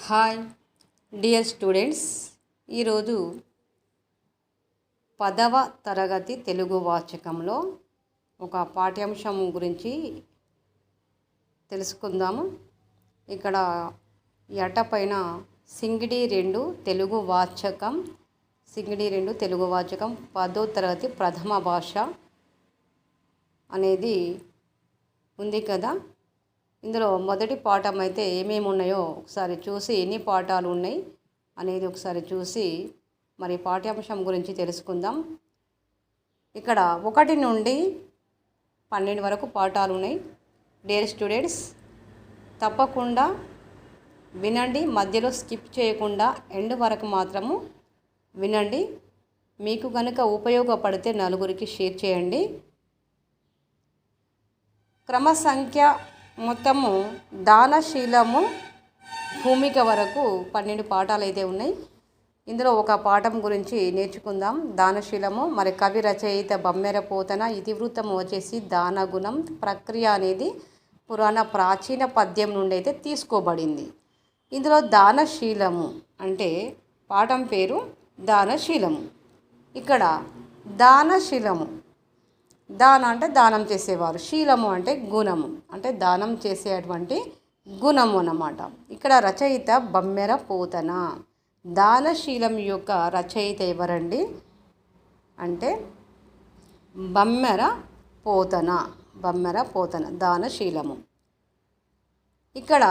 Hi dear students, ఈరోజు 10వ తరగతి తెలుగు వాచకంలో ఒక పాఠ్యాంశం గురించి తెలుసుకుందాము. ఇక్కడ ఈ అట్ట పైన సింగిడి 2 తెలుగు వాచకం 10వ తరగతి ప్రథమ భాష అనేది ఉంది కదా. ఇందులో మొదటి పాఠం అయితే ఏమేమి ఉన్నాయో ఒకసారి చూసి, ఎన్ని పాఠాలు ఉన్నాయి అనేది ఒకసారి చూసి మరి పాఠ్యాంశం గురించి తెలుసుకుందాం. ఇక్కడ 1 నుండి 12 వరకు పాఠాలు ఉన్నాయి. డియర్ స్టూడెంట్స్, తప్పకుండా వినండి, మధ్యలో స్కిప్ చేయకుండా ఎండ్ వరకు మాత్రము వినండి. మీకు కనుక ఉపయోగపడితే నలుగురికి షేర్ చేయండి. క్రమ సంఖ్య మొత్తము దానశీలము భూమిక వరకు 12 పాఠాలు అయితే ఉన్నాయి. ఇందులో ఒక పాఠం గురించి నేర్చుకుందాం. దానశీలము మరి కవి రచయిత బమ్మెర పోతన. ఇతివృత్తము వచ్చేసి దానగుణం. ప్రక్రియ అనేది ప్రాచీన పద్యం నుండి అయితే తీసుకోబడింది. ఇందులో దానశీలము అంటే పాఠం పేరు దానశీలము. ఇక్కడ దానశీలము, దాన అంటే దానం చేసేవారు, శీలము అంటే గుణము, అంటే దానం చేసేటువంటి గుణము అన్నమాట. ఇక్కడ రచయిత బమ్మెర పోతన. దానశీలం యొక్క రచయిత ఎవరండి అంటే బమ్మెర పోతన. దానశీలము. ఇక్కడ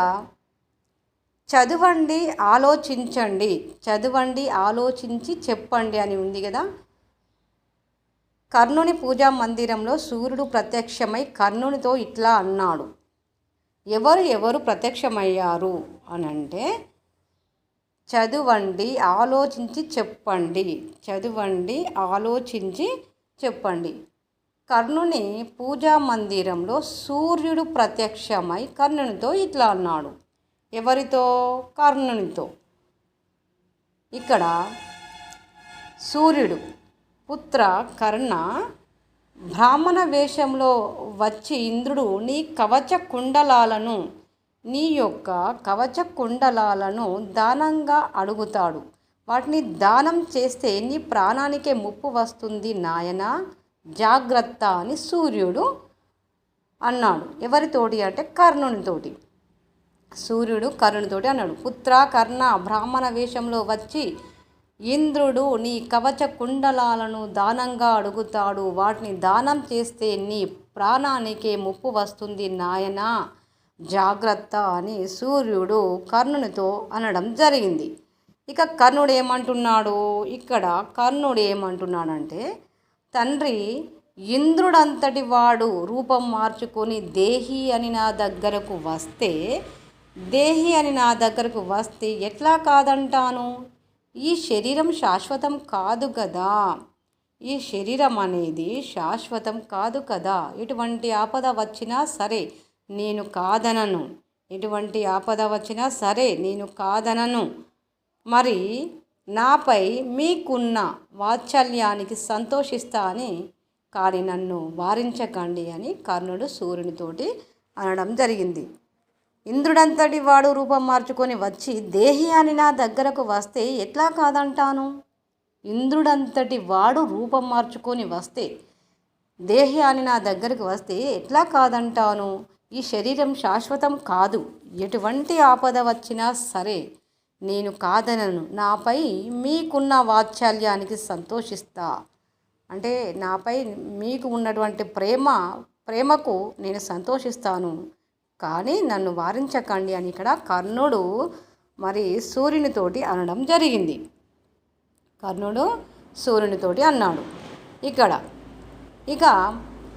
చదవండి, ఆలోచించి చెప్పండి అని ఉంది కదా. కర్ణుని పూజా మందిరంలో సూర్యుడు ప్రత్యక్షమై కర్ణునితో ఇట్లా అన్నాడు. ఎవరు ప్రత్యక్షమయ్యారు అని అంటే చదవండి, ఆలోచించి చెప్పండి. కర్ణుని పూజా మందిరంలో సూర్యుడు ప్రత్యక్షమై కర్ణునితో ఇట్లా అన్నాడు. ఎవరితో? కర్ణునితో. ఇక్కడ సూర్యుడు పుత్ర కర్ణ, బ్రాహ్మణ వేషంలో వచ్చి ఇంద్రుడు నీ యొక్క కవచ కుండలాలను దానంగా అడుగుతాడు. వాటిని దానం చేస్తే నీ ప్రాణానికే ముప్పు వస్తుంది నాయనా, జాగ్రత్త అని సూర్యుడు అన్నాడు. ఎవరితోటి అంటే కర్ణునితోటి. సూర్యుడు కర్ణునితోటి అన్నాడు. పుత్ర కర్ణ, బ్రాహ్మణ వేషంలో వచ్చి ఇంద్రుడు నీ కవచ కుండలాలను దానంగా అడుగుతాడు. వాటిని దానం చేస్తే నీ ప్రాణానికే ముప్పు వస్తుంది నాయనా, జాగ్రత్త అని సూర్యుడు కర్ణునితో అనడం జరిగింది. ఇక కర్ణుడు ఏమంటున్నాడంటే తండ్రి, ఇంద్రుడంతటి వాడు రూపం మార్చుకొని దేహి అని నా దగ్గరకు వస్తే ఎట్లా కాదంటాను? ఈ శరీరం శాశ్వతం కాదు కదా. ఎటువంటి ఆపద వచ్చినా సరే నేను కాదనను. మరి నాపై మీకున్న వాత్సల్యానికి సంతోషిస్తా అని, కానీ నన్ను వారించకండి అని కర్ణుడు సూర్యునితోటి అనడం జరిగింది. ఇంద్రుడంతటి వాడు రూపం మార్చుకొని వచ్చి దేహి అని నా దగ్గరకు వస్తే ఎట్లా కాదంటాను? ఇంద్రుడంతటి వాడు రూపం మార్చుకొని వస్తే, దేహి అని నా దగ్గరకు వస్తే ఎట్లా కాదంటాను? ఈ శరీరం శాశ్వతం కాదు. ఎటువంటి ఆపద వచ్చినా సరే నేను కాదనను. నాపై మీకున్న వాత్సల్యానికి సంతోషిస్తా. అంటే నాపై మీకు ఉన్నటువంటి ప్రేమకు నేను సంతోషిస్తాను, కానీ నన్ను వారించకండి అని ఇక్కడ కర్ణుడు మరి సూర్యునితోటి అనడం జరిగింది. అన్నాడు. ఇక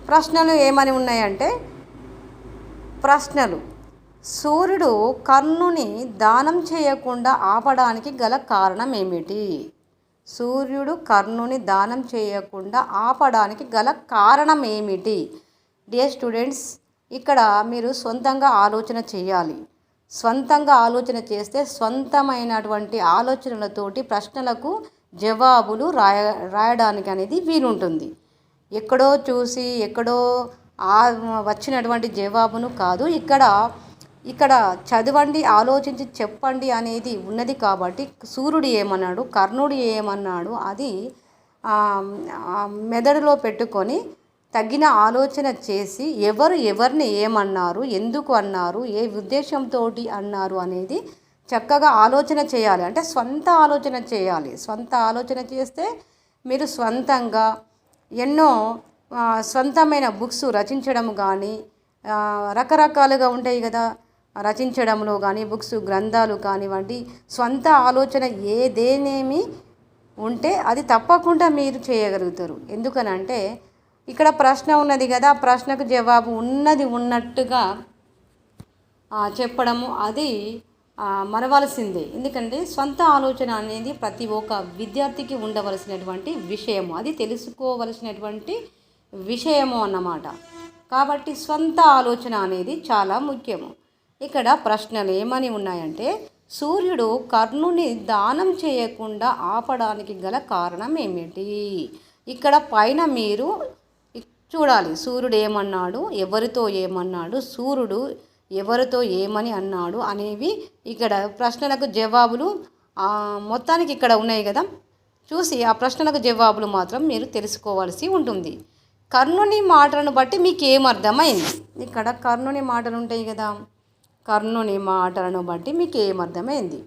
ప్రశ్నలు ఏమని ఉన్నాయంటే, సూర్యుడు కర్ణుని దానం చేయకుండా ఆపడానికి గల కారణం ఏమిటి? డియర్ స్టూడెంట్స్, ఇక్కడ మీరు సొంతంగా ఆలోచన చేయాలి. ఆలోచన చేస్తే సొంతమైనటువంటి ఆలోచనలతోటి ప్రశ్నలకు జవాబులు రాయడానికి అనేది వీలుంటుంది. ఎక్కడో చూసి వచ్చినటువంటి జవాబును కాదు. ఇక్కడ ఇక్కడ చదవండి, ఆలోచించి చెప్పండి అనేది ఉన్నది కాబట్టి సూర్యుడు ఏమన్నాడు, కర్ణుడు ఏమన్నాడు అది మెదడులో పెట్టుకొని తగిన ఆలోచన చేసి ఎవరిని ఏమన్నారు, ఎందుకు అన్నారు, ఏ ఉద్దేశంతో అన్నారు అనేది చక్కగా ఆలోచన చేయాలి. అంటే స్వంత ఆలోచన చేయాలి. స్వంత ఆలోచన చేస్తే మీరు స్వంతంగా ఎన్నో స్వంతమైన బుక్స్ రచించడం కానీ రకరకాలుగా ఉంటాయి కదా, రచించడంలో కానీ బుక్స్ గ్రంథాలు కానివ్వండి, స్వంత ఆలోచన ఏదేనేమి ఉంటే అది తప్పకుండా మీరు చేయగలుగుతారు. ఎందుకనంటే ఇక్కడ ప్రశ్న ఉన్నది కదా, ప్రశ్నకు జవాబు ఉన్నది ఉన్నట్టుగా చెప్పడము అది మనవలసిందే. ఎందుకంటే స్వంత ఆలోచన అనేది ప్రతి ఒక్క విద్యార్థికి ఉండవలసినటువంటి విషయము, అది తెలుసుకోవలసినటువంటి విషయము అన్నమాట. కాబట్టి స్వంత ఆలోచన అనేది చాలా ముఖ్యము. ఇక్కడ ప్రశ్నలు ఏమని ఉన్నాయంటే, సూర్యుడు కర్ణుని దానం చేయకుండా ఆపడానికి గల కారణం ఏమిటి? ఇక్కడ పైన మీరు చూడాలి. సూర్యుడు ఏమన్నాడు, ఎవరితో ఏమన్నాడు, సూర్యుడు ఎవరితో ఏమని అన్నాడు అనేవి ఇక్కడ ప్రశ్నలకు జవాబులు మొత్తానికి ఇక్కడ ఉన్నాయి కదా. చూసి ఆ ప్రశ్నలకు జవాబులు మాత్రం మీరు తెలుసుకోవాల్సి ఉంటుంది. కర్ణుని మాటలను బట్టి మీకు ఏమర్థమైంది? ఇక్కడ కర్ణుని మాటలు ఉంటాయి కదా, కర్ణుని మాటలను బట్టి మీకు ఏమర్థమైంది?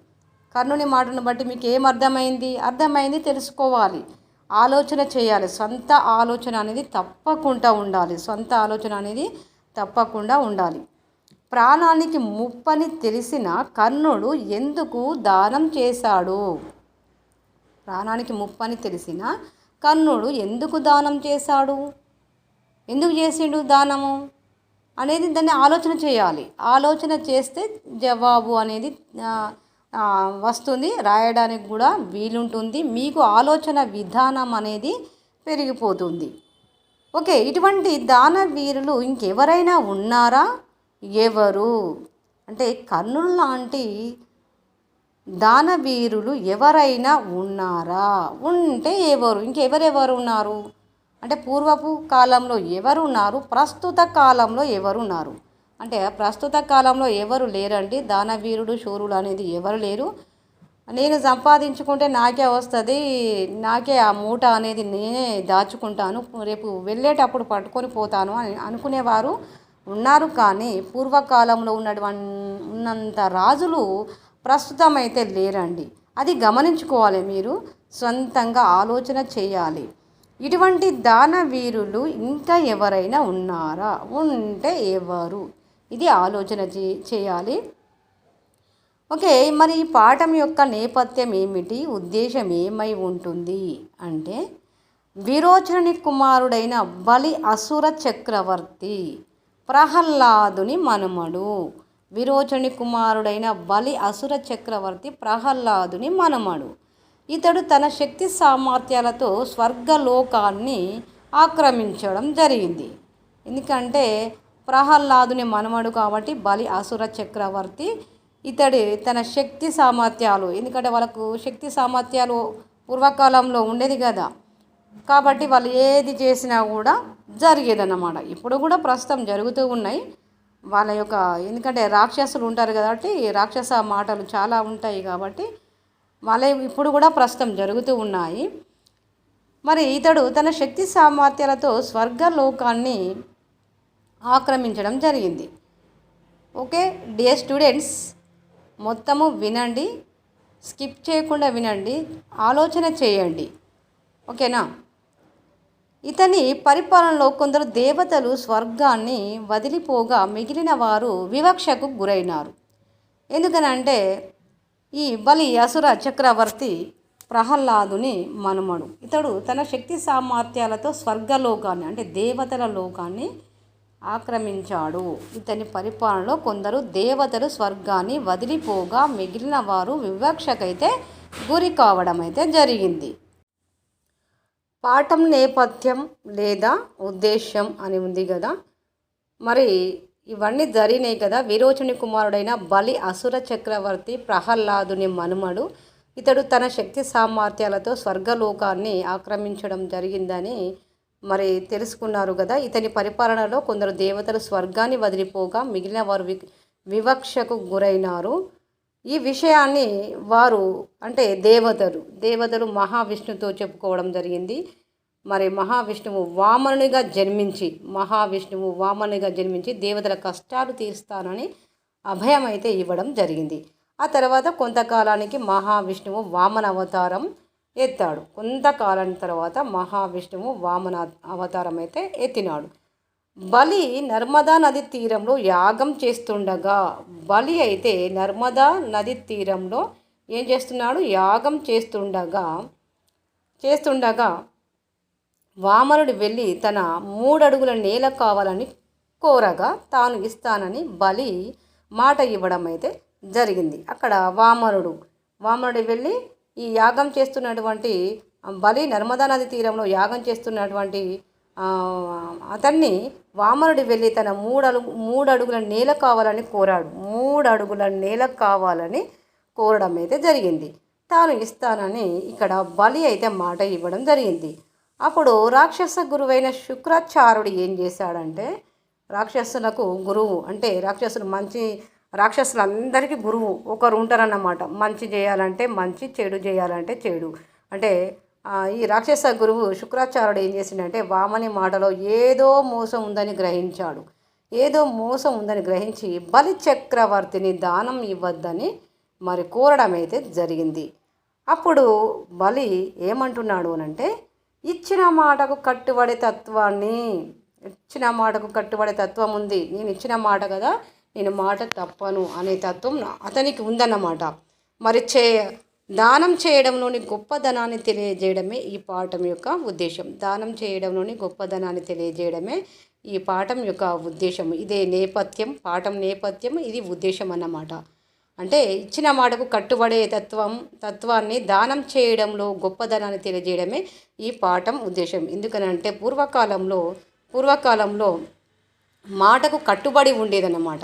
కర్ణుని మాటలను బట్టి మీకు ఏమర్థమైంది? అర్థమైంది తెలుసుకోవాలి, ఆలోచన చేయాలి. సొంత ఆలోచన అనేది తప్పకుండా ఉండాలి. సొంత ఆలోచన అనేది తప్పకుండా ఉండాలి. ప్రాణానికి ముప్పని తెలిసిన కర్ణుడు ఎందుకు దానం చేశాడు? ప్రాణానికి ముప్పని తెలిసిన కర్ణుడు ఎందుకు దానం చేశాడు? ఎందుకు చేసిండు దానము అనేది దాన్ని ఆలోచన చేయాలి. ఆలోచన చేస్తే జవాబు అనేది వస్తుంది, రాయడానికి కూడా వీలుంటుంది. మీకు ఆలోచన విధానం అనేది పెరిగిపోతుంది. ఓకే, ఇటువంటి దానవీరులు ఇంకెవరైనా ఉన్నారా? ఎవరు అంటే కర్ణుడు లాంటి దానవీరులు ఎవరైనా ఉన్నారా? ఉంటే ఎవరు? ఇంకెవరెవరు ఉన్నారు అంటే పూర్వపు కాలంలో ఎవరు ఉన్నారు, ప్రస్తుత కాలంలో ఎవరు ఉన్నారు అంటే ప్రస్తుత కాలంలో ఎవరు లేరండి. దానవీరుడు శూరుడు అనేది ఎవరు లేరు. నేను సంపాదించుకుంటే నాకే వస్తుంది, నాకే ఆ మూట అనేది నేనే దాచుకుంటాను, రేపు వెళ్ళేటప్పుడు పట్టుకొని పోతాను అని అనుకునేవారు ఉన్నారు. కానీ పూర్వకాలంలో ఉన్నంత రాజులు ప్రస్తుతం అయితే లేరండి. అది గమనించుకోవాలి. మీరు సొంతంగా ఆలోచన చేయాలి. ఇటువంటి దానవీరులు ఇంకా ఎవరైనా ఉన్నారా? ఉంటే ఎవరు? ఇది ఆలోచన చేయాలి. ఓకే, మరి ఈ పాఠం యొక్క నేపథ్యం ఏమిటి, ఉద్దేశం ఏమై ఉంటుంది అంటే, విరోచనుని కుమారుడైన బలి అసుర చక్రవర్తి ప్రహ్లాదుని మనుమడు. విరోచనుని కుమారుడైన బలి అసుర చక్రవర్తి ప్రహ్లాదుని మనుమడు. ఇతడు తన శక్తి సామర్థ్యాలతో స్వర్గలోకాన్ని ఆక్రమించడం జరిగింది. ఎందుకంటే ప్రహ్లాదుని మనమడు కాబట్టి బలి అసుర చక్రవర్తి. ఇతడు తన శక్తి సామర్థ్యాలు, ఎందుకంటే వాళ్ళకు శక్తి సామర్థ్యాలు పూర్వకాలంలో ఉండేది కదా, కాబట్టి వాళ్ళు ఏది చేసినా కూడా జరిగేదన్నమాట. ఇప్పుడు కూడా ప్రస్తుతం జరుగుతూ ఉన్నాయి వాళ్ళ యొక్క, ఎందుకంటే రాక్షసులు ఉంటారు కాబట్టి రాక్షస మాటలు చాలా ఉంటాయి కాబట్టి వాళ్ళ ఇప్పుడు కూడా ప్రస్తుతం జరుగుతూ ఉన్నాయి. మరి ఇతడు తన శక్తి సామర్థ్యాలతో స్వర్గలోకాన్ని ఆక్రమించడం జరిగింది. ఓకే డియర్ స్టూడెంట్స్, మొత్తము వినండి, స్కిప్ చేయకుండా వినండి, ఆలోచన చేయండి. ఓకేనా? ఇతని పరిపాలనలో కొందరు దేవతలు స్వర్గాన్ని వదిలిపోగా మిగిలిన వారు వివక్షకు గురైనారు. ఎందుకనంటే ఈ బలి అసుర చక్రవర్తి ప్రహ్లాదుని మనుమడు. ఇతడు తన శక్తి సామర్థ్యాలతో స్వర్గలోకాన్ని అంటే దేవతల లోకాన్ని ఆక్రమించాడు. ఇతని పరిపాలనలో కొందరు దేవతలు స్వర్గాన్ని వదిలిపోగా మిగిలిన వారు వివక్షకైతే గురి కావడం అయితే జరిగింది. పాఠం నేపథ్యం లేదా ఉద్దేశం అని ఉంది కదా, మరి ఇవన్నీ జరిగినాయి కదా. విరోచని కుమారుడైన బలి అసుర చక్రవర్తి ప్రహ్లాదుని మనుమడు. ఇతడు తన శక్తి సామర్థ్యాలతో స్వర్గలోకాన్ని ఆక్రమించడం జరిగిందని మరి తెలుసుకున్నారు కదా. ఇతని పరిపాలనలో కొందరు దేవతలు స్వర్గాన్ని వదిలిపోగా మిగిలిన వారు వివక్షకు గురైనారు. ఈ విషయాన్ని వారు అంటే దేవతలు మహావిష్ణుతో చెప్పుకోవడం జరిగింది. మరి మహావిష్ణువు వామనునిగా జన్మించి దేవతల కష్టాలు తీరుస్తానని అభయం అయితే ఇవ్వడం జరిగింది. ఆ తర్వాత కొంతకాలానికి మహావిష్ణువు వామన అవతారం ఎత్తాడు. కొంతకాలం తర్వాత మహావిష్ణువు వామన అవతారం అయితే ఎత్తినాడు. బలి నర్మదా నది తీరంలో యాగం చేస్తుండగా నర్మదా నది తీరంలో ఏం చేస్తున్నాడు? యాగం చేస్తుండగా వామనుడు వెళ్ళి తన 3 అడుగుల నేల కావాలని కోరగా తాను ఇస్తానని బలి మాట ఇవ్వడం అయితే జరిగింది. అక్కడ వామనుడు వెళ్ళి ఈ యాగం చేస్తున్నటువంటి బలి నర్మదా నది తీరంలో యాగం చేస్తున్నటువంటి అతన్ని వామనుడు వెళ్ళి తన 3 అడుగుల నేల కావాలని కోరాడు. 3 అడుగుల నేల కావాలని కోరడం అయితే జరిగింది. తాను ఇస్తానని ఇక్కడ బలి అయితే మాట ఇవ్వడం జరిగింది. అప్పుడు రాక్షస గురువైన శుక్రాచార్యుడు ఏం చేశాడంటే, రాక్షసులకు గురువు అంటే రాక్షసులందరికీ గురువు ఒకరు ఉంటారన్నమాట. మంచి చేయాలంటే మంచి, చెడు చేయాలంటే చెడు. అంటే ఈ రాక్షస గురువు శుక్రాచార్యుడు ఏం చేసిండంటే వామని మాటలో ఏదో మోసం ఉందని గ్రహించి బలి చక్రవర్తిని దానం ఇవ్వద్దని మరి కోరడం అయితే జరిగింది. అప్పుడు బలి ఏమంటున్నాడు అనంటే, ఇచ్చిన మాటకు కట్టుబడే తత్వం ఉంది. నేను ఇచ్చిన మాట కదా, నేను మాట తప్పను అనే తత్వం అతనికి ఉందన్నమాట. మరి దానం చేయడంలోని గొప్పదనాన్ని తెలియజేయడమే ఈ పాఠం యొక్క ఉద్దేశం. దానం చేయడంలోని గొప్పదనాన్ని తెలియజేయడమే ఈ పాఠం యొక్క ఉద్దేశం. ఇదే పాఠం నేపథ్యం, ఇది ఉద్దేశం అన్నమాట. అంటే ఇచ్చిన మాటకు కట్టుబడే తత్వాన్ని దానం చేయడంలో గొప్పదనాన్ని తెలియజేయడమే ఈ పాఠం ఉద్దేశం. ఎందుకనంటే పూర్వకాలంలో మాటకు కట్టుబడి ఉండేదన్నమాట.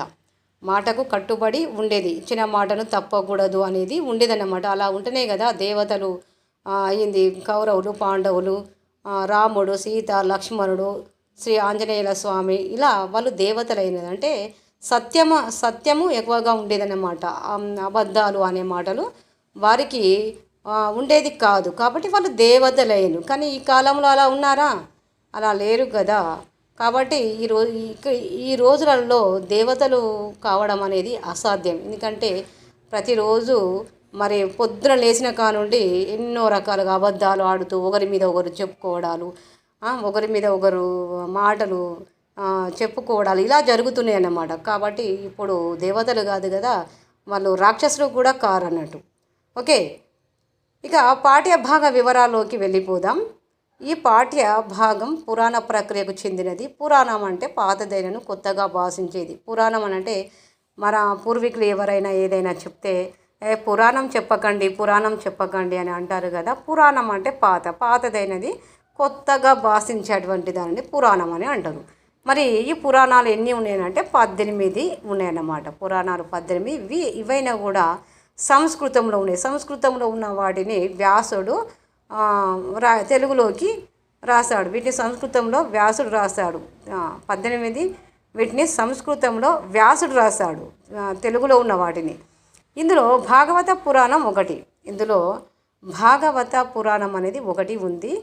ఇచ్చిన మాటను తప్పకూడదు అనేది ఉండేదన్నమాట. అలా ఉంటేనే కదా దేవతలు అయింది, కౌరవులు, పాండవులు, రాముడు, సీత, లక్ష్మణుడు, శ్రీ ఆంజనేయుల స్వామి, ఇలా వాళ్ళు దేవతలైనది. అంటే సత్యము ఎక్కువగా ఉండేదన్నమాట. అబద్ధాలు అనే మాటలు వారికి ఉండేది కాదు. కాబట్టి వాళ్ళు దేవతలైన. కానీ ఈ కాలంలో అలా ఉన్నారా? అలా లేరు కదా. కాబట్టి ఈ రోజులలో దేవతలు కావడం అనేది అసాధ్యం. ఎందుకంటే ప్రతిరోజు మరి పొద్దున లేచిన కానుండి ఎన్నో రకాలుగా అబద్ధాలు ఆడుతూ ఒకరి మీద ఒకరు చెప్పుకోవడాలు, ఒకరి మీద ఒకరు మాటలు చెప్పుకోవడాలు ఇలా జరుగుతున్నాయి అన్నమాట. కాబట్టి ఇప్పుడు దేవతలు కాదు కదా, వాళ్ళు రాక్షసులు కూడా కారు అన్నట్టు. ఓకే, ఇక పాఠ్య భాగ వివరాల్లోకి వెళ్ళిపోదాం. ఈ పాఠ్య భాగం పురాణ ప్రక్రియకు చెందినది. పురాణం అంటే పాతదైనను కొత్తగా భాషించేది. పురాణం అంటే మన పూర్వీకులు ఎవరైనా ఏదైనా చెప్తే పురాణం చెప్పకండి అని అంటారు కదా. పురాణం అంటే పాతదైనది కొత్తగా భాషించేటువంటి దానిని పురాణం అని అంటారు. మరి ఈ పురాణాలు ఎన్ని ఉన్నాయంటే 18 ఉన్నాయన్నమాట. పురాణాలు 18. ఇవైనా కూడా సంస్కృతంలో ఉన్నాయి. సంస్కృతంలో ఉన్న వాటిని వ్యాసుడు తెలుగులోకి రాశాడు. వీటిని సంస్కృతంలో వ్యాసుడు రాశాడు. 18 వీటిని సంస్కృతంలో వ్యాసుడు రాశాడు, తెలుగులో ఉన్న వాటిని. ఇందులో భాగవత పురాణం ఒకటి. భాగవత పురాణం అనేది ఒకటి ఉంది.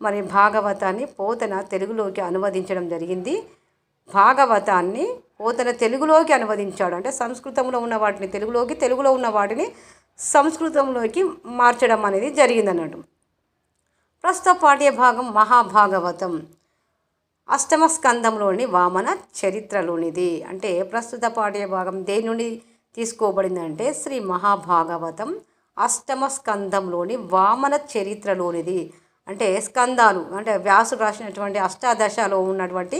మరి భాగవతాన్ని పోతన తెలుగులోకి అనువదించడం జరిగింది. భాగవతాన్ని పోతన తెలుగులోకి అనువదించాడు. అంటే సంస్కృతంలో ఉన్న వాటిని తెలుగులో ఉన్న వాటిని సంస్కృతంలోకి మార్చడం అనేది జరిగిందన్నట్టు. ప్రస్తుత పాఠ్య భాగం మహాభాగవతం 8వ స్కందంలోని వామన చరిత్రలోనిది. అంటే ప్రస్తుత పాఠ్య భాగం దేని నుండి తీసుకోబడిందంటే శ్రీ మహాభాగవతం 8వ స్కందంలోని వామన చరిత్రలోనిది. అంటే స్కందాలు అంటే వ్యాసుడు రాసినటువంటి అష్టాదశలో ఉన్నటువంటి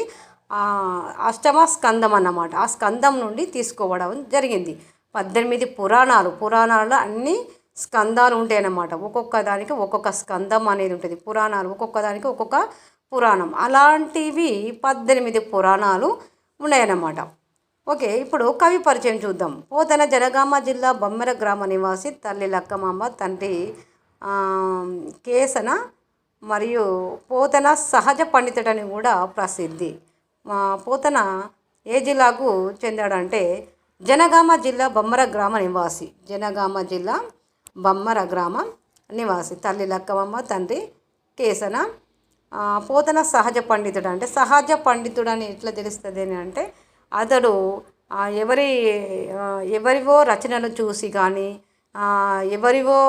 8వ స్కందం అన్నమాట. ఆ స్కందం నుండి తీసుకోవడం జరిగింది. 18 పురాణాలలో అన్ని స్కందాలు ఉంటాయి అన్నమాట. ఒక్కొక్క దానికి ఒక్కొక్క స్కందం అనేది ఉంటుంది. పురాణాలు ఒక్కొక్క దానికి ఒక్కొక్క పురాణం, అలాంటివి 18 పురాణాలు ఉన్నాయన్నమాట. ఓకే, ఇప్పుడు కవి పరిచయం చూద్దాం. పోతన జనగామ జిల్లా బొమ్మెర గ్రామ నివాసి. తల్లి లక్కమాంబ, తండ్రి కేసన. మరియు పోతన సహజ పండితుడని కూడా ప్రసిద్ధి. పోతన ఏ జిల్లాకు చెందాడంటే జనగామ జిల్లా బమ్మర గ్రామ నివాసి. జనగామ జిల్లా బమ్మర గ్రామ నివాసి. తల్లి లక్కవమ్మ, తండ్రి కేసన. పోతన సహజ పండితుడు. అంటే సహజ పండితుడు అని ఎట్లా తెలుస్తుంది అని అంటే అతడు ఎవరివో రచనలు చూసి కానీ ఎవరివో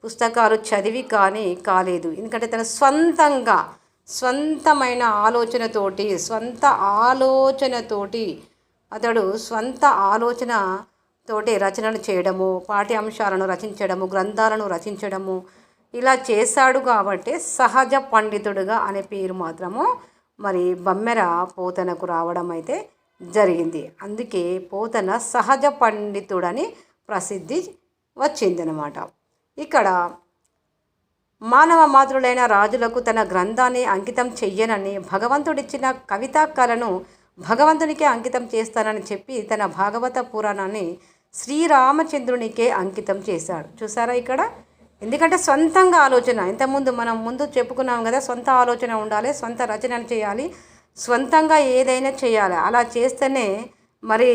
పుస్తకాలు చదివి కానీ కాలేదు. ఎందుకంటే తన స్వంతమైన ఆలోచనతోటి అతడు స్వంత ఆలోచనతోటి రచనలు చేయడము, పాఠ్యాంశాలను రచించడము, గ్రంథాలను రచించడము ఇలా చేశాడు కాబట్టి సహజ పండితుడుగా అనే పేరు మాత్రము మరి బమ్మెర పోతనకు రావడం అయితే జరిగింది. అందుకే పోతన సహజ పండితుడని ప్రసిద్ధి వచ్చిందనమాట. ఇక్కడ మానవ మాతృలైన రాజులకు తన గ్రంథాన్ని అంకితం చెయ్యనని భగవంతుడిచ్చిన కవితా కళను భగవంతునికే అంకితం చేస్తానని చెప్పి తన భాగవత పురాణాన్ని శ్రీరామచంద్రునికే అంకితం చేశాడు. చూసారా ఇక్కడ? ఎందుకంటే సొంతంగా ఆలోచన, మనం ముందు చెప్పుకున్నాం కదా, సొంత ఆలోచన ఉండాలి, సొంత రచనలు చేయాలి, స్వంతంగా ఏదైనా చేయాలి. అలా చేస్తేనే మరి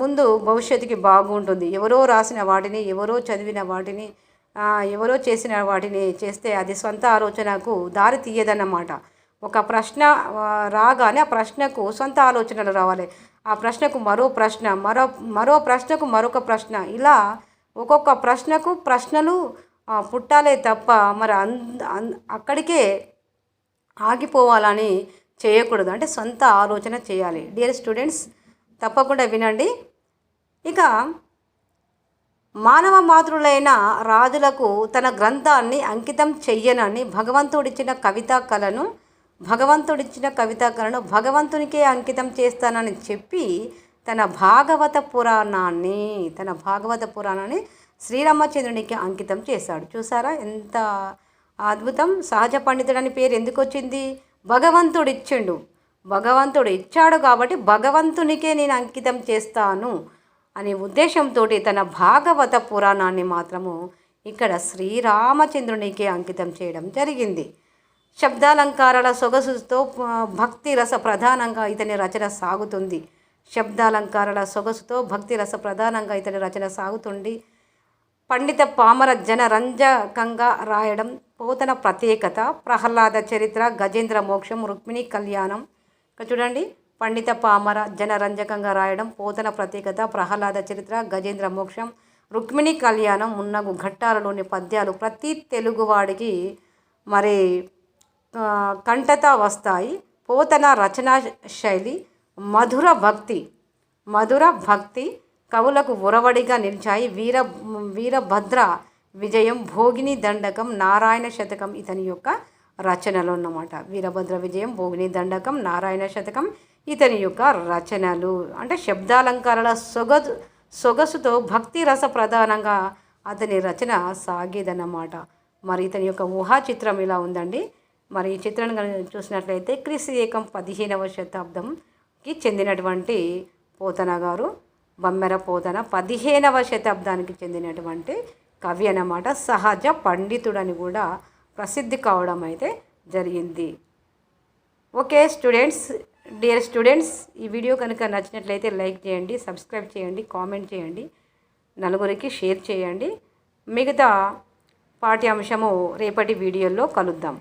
ముందు భవిష్యత్తుకి బాగుంటుంది. ఎవరో రాసిన వాటిని, ఎవరో చదివిన వాటిని, ఎవరో చేసిన వాటిని చేస్తే అది సొంత ఆలోచనకు దారి తీయదన్నమాట. ఒక ప్రశ్న రాగానే ఆ ప్రశ్నకు సొంత ఆలోచనలు రావాలి. ఆ ప్రశ్నకు మరో ప్రశ్న, మరో ప్రశ్నకు మరొక ప్రశ్న, ఇలా ఒక్కొక్క ప్రశ్నకు ప్రశ్నలు పుట్టాలే తప్ప మరి అక్కడికే ఆగిపోవాలని చేయకూడదు. అంటే సొంత ఆలోచన చేయాలి. డియర్ స్టూడెంట్స్, తప్పకుండా వినండి. ఇక మానవ మాతృలైన రాజులకు తన గ్రంథాన్ని అంకితం చెయ్యనని భగవంతుడిచ్చిన కవితా కళను భగవంతునికే అంకితం చేస్తానని చెప్పి తన భాగవత పురాణాన్ని శ్రీరామచంద్రునికి అంకితం చేశాడు. చూసారా ఎంత అద్భుతం! సహజ పండితుడని పేరు ఎందుకు వచ్చింది? భగవంతుడు ఇచ్చాడు కాబట్టి భగవంతునికే నేను అంకితం చేస్తాను అనే ఉద్దేశంతో తన భాగవత పురాణాన్ని మాత్రము ఇక్కడ శ్రీరామచంద్రునికే అంకితం చేయడం జరిగింది. శబ్దాలంకారాల సొగసుతో భక్తి రస ప్రధానంగా ఇతని రచన సాగుతుంది. పండిత పామర జనరంజకంగా రాయడం పోతన ప్రత్యేకత. ప్రహ్లాద చరిత్ర, గజేంద్ర మోక్షం, రుక్మిణీ కళ్యాణం. ఇక్కడ చూడండి, పండిత పామర జనరంజకంగా రాయడం పోతన ప్రత్యేకత, ప్రహ్లాద చరిత్ర, గజేంద్ర మోక్షం, రుక్మిణీ కళ్యాణం మున్నగు ఘట్టాలలోని పద్యాలు ప్రతి తెలుగువాడికి మరి కంటత వస్తాయి. పోతన రచనా శైలి మధుర భక్తి కవులకు ఉరవడిగా నిలిచాయి. వీరభద్ర విజయం, భోగిని దండకం, నారాయణ శతకం ఇతని యొక్క రచనలు అన్నమాట. వీరభద్ర విజయం, భోగిని దండకం, నారాయణ శతకం ఇతని యొక్క రచనలు. అంటే శబ్దాలంకారాల సొగసుతో భక్తి రస ప్రధానంగా అతని రచన సాగేదన్నమాట. మరి ఇతని యొక్క ఊహా చిత్రం ఇలా ఉందండి. మరి ఈ చిత్రాన్ని చూసినట్లయితే క్రీస్తు శకం 15వ శతాబ్దంకి చెందినటువంటి పోతన గారు, బమ్మెర పోతన 15వ శతాబ్దానికి చెందినటువంటి కవి అన్నమాట. సహజ పండితుడని కూడా ప్రసిద్ధి కావడం అయితే జరిగింది. ఓకే స్టూడెంట్స్, డియర్ స్టూడెంట్స్, ఈ వీడియో కనుక నచ్చినట్లయితే లైక్ చేయండి, సబ్స్క్రైబ్ చేయండి, కామెంట్ చేయండి, నలుగురికి షేర్ చేయండి. మిగతా పాఠ్యాంశము రేపటి వీడియోలో కలుద్దాం.